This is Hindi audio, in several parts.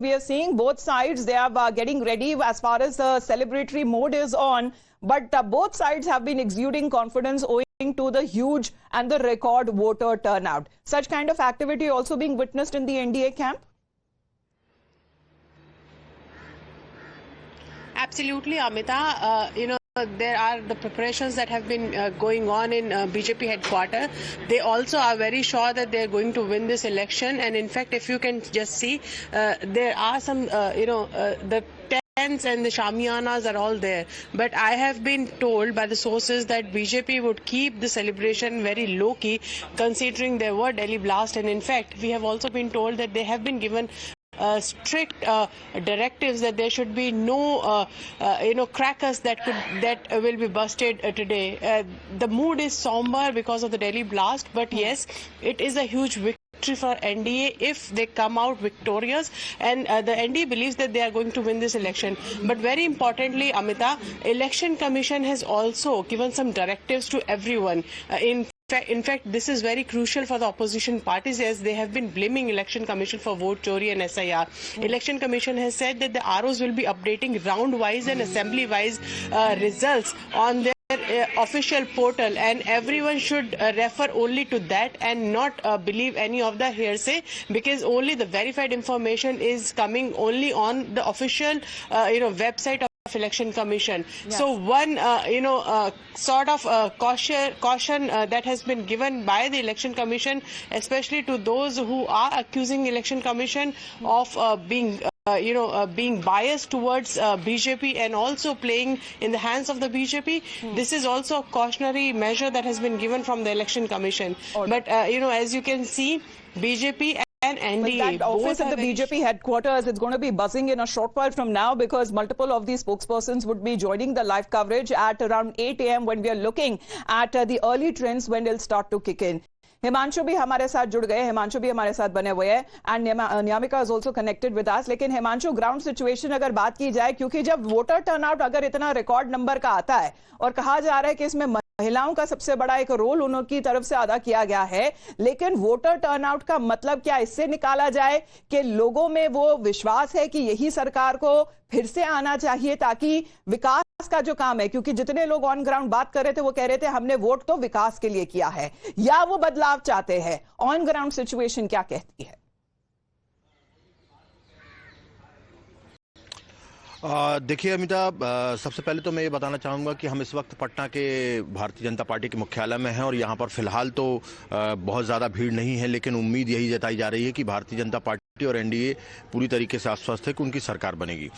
we are seeing both sides, they are getting ready as far as the celebratory mode is on. But both sides have been exuding confidence owing to the huge and the record voter turnout. Such kind of activity also being witnessed in the NDA camp? Absolutely, Amita. There are the preparations that have been going on in BJP headquarters. They also are very sure that they're going to win this election. And in fact, if you can just see, there are some, the tents and the shamiyanas are all there. But I have been told by the sources that BJP would keep the celebration very low-key, considering there were Delhi blast. And in fact, we have also been told that they have been given strict directives that there should be no crackers that will be busted today. The mood is somber because of the Delhi blast, but yes, it is a huge victory for NDA if they come out victorious, and the NDA believes that they are going to win this election. But very importantly, Amita, Election Commission has also given some directives to everyone. In fact, this is very crucial for the opposition parties, as they have been blaming Election Commission for vote chori and SIR. Election Commission has said that the ROs will be updating round-wise and assembly-wise results on their official portal, and everyone should refer only to that and not believe any of the hearsay, because only the verified information is coming only on the official website of Election Commission. Yes. So one sort of caution that has been given by the Election Commission, especially to those who are accusing Election Commission of being biased towards BJP and also playing in the hands of the BJP. This is also a cautionary measure that has been given from the Election Commission. But as you can see, BJP and NDA, that office at the BJP headquarters, it's going to be buzzing in a short while from now, because multiple of these spokespersons would be joining the live coverage at around 8 a.m. when we are looking at the early trends when they'll start to kick in. Himanshu भी हमारे साथ जुड़ गए, हिमांशु भी हमारे साथ बने हुए हैं, and Nyamika is also connected with us. लेकिन हिमांशु, ग्राउंड सिचुएशन अगर बात की जाए, क्योंकि जब वोटर टर्नआउट अगर इतना रिकॉर्ड नंबर का आता है और कहा जा रहा है कि इसमें महिलाओं का सबसे बड़ा एक रोल उनकी तरफ से अदा किया गया है, लेकिन वोटर टर्नआउट का मतलब क्या इससे निकाला जाए कि लोगों में वो विश्वास है कि यही सरकार को फिर से आना चाहिए ताकि विकास का जो काम है, क्योंकि जितने लोग ऑन ग्राउंड बात कर रहे थे वो कह रहे थे हमने वोट तो विकास के लिए किया है, या वो बदलाव चाहते हैं? ऑन ग्राउंड सिचुएशन क्या कहती है? देखिए अमिता, सबसे पहले तो मैं ये बताना चाहूँगा कि हम इस वक्त पटना के भारतीय जनता पार्टी के मुख्यालय में हैं और यहाँ पर फिलहाल तो बहुत ज़्यादा भीड़ नहीं है, लेकिन उम्मीद यही जताई जा रही है कि भारतीय जनता पार्टी और एनडीए पूरी तरीके से आश्वस्त है कि उनकी सरकार बनेगी.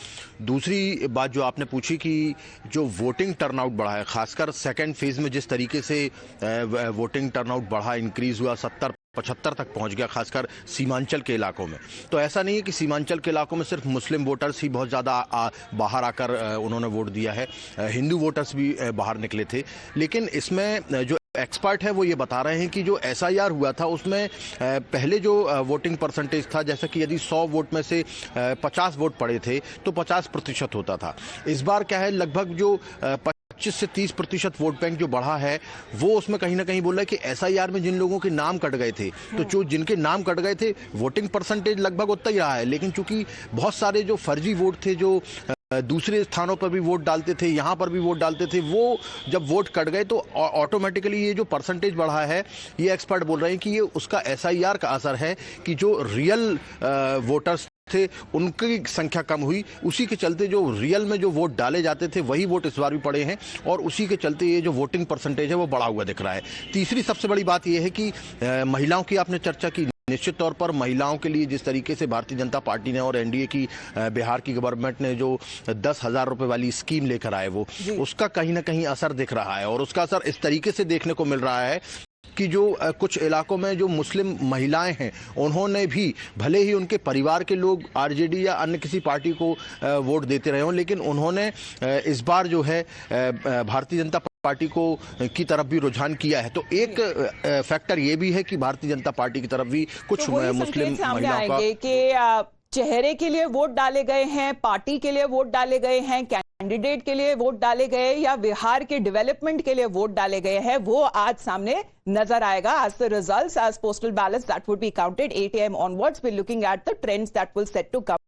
दूसरी बात जो आपने पूछी कि जो वोटिंग टर्नआउट बढ़ा है, खासकर सेकेंड फेज में जिस तरीके से वोटिंग टर्नआउट बढ़ा, इंक्रीज हुआ, 70-75 तक पहुंच गया, खासकर सीमांचल के इलाकों में. तो ऐसा नहीं है कि सीमांचल के इलाकों में सिर्फ मुस्लिम वोटर्स ही बहुत ज़्यादा बाहर आकर उन्होंने वोट दिया है, हिंदू वोटर्स भी बाहर निकले थे. लेकिन इसमें जो एक्सपर्ट है वो ये बता रहे हैं कि जो SIR हुआ था उसमें पहले जो वोटिंग परसेंटेज था, जैसा कि यदि 100 वोट में से 50 वोट पड़े थे तो 50% होता था. इस बार क्या है, लगभग जो 25 से 30% वोट बैंक जो बढ़ा है वो उसमें कहीं ना कहीं बोल रहा है कि SIR में जिन लोगों के नाम कट गए थे, तो जो जिनके नाम कट गए थे वोटिंग परसेंटेज लगभग उतना ही रहा है, लेकिन चूंकि बहुत सारे जो फर्जी वोट थे, जो दूसरे स्थानों पर भी वोट डालते थे, यहाँ पर भी वोट डालते थे, वो जब वोट कट गए तो ऑटोमेटिकली ये जो परसेंटेज बढ़ा है, ये एक्सपर्ट बोल रहे हैं कि ये उसका SIR का असर है कि जो रियल वोटर्स थे उनकी संख्या कम हुई. उसी के चलते जो रियल में जो वोट डाले जाते थे वही वोट इस बार भी पड़े हैं और उसी के चलते ये जो वोटिंग परसेंटेज है वो बढ़ा हुआ दिख रहा है. तीसरी सबसे बड़ी बात यह है कि महिलाओं की आपने चर्चा की. निश्चित तौर पर महिलाओं के लिए जिस तरीके से भारतीय जनता पार्टी ने और एनडीए की बिहार की गवर्नमेंट ने जो 10,000 रुपए वाली स्कीम लेकर आए, वो उसका कहीं ना कहीं असर दिख रहा है. और उसका असर इस तरीके से देखने को मिल रहा है कि जो कुछ इलाकों में जो मुस्लिम महिलाएं हैं उन्होंने भी, भले ही उनके परिवार के लोग आरजेडी या अन्य किसी पार्टी को वोट देते रहे हों, लेकिन उन्होंने इस बार जो है भारतीय जनता पार्टी को की तरफ भी रुझान किया है. तो एक फैक्टर ये भी है कि भारतीय जनता पार्टी की तरफ भी कुछ मुस्लिम महिलाओं का कि चेहरे के लिए वोट डाले गए हैं, पार्टी के लिए वोट डाले गए हैं, कैंडिडेट के लिए वोट डाले गए या बिहार के डेवलपमेंट के लिए वोट डाले गए हैं, वो आज सामने नजर आएगा. as the results, as postal ballots that would be counted 8 a.m. onwards, we're looking at the trends that will set to come.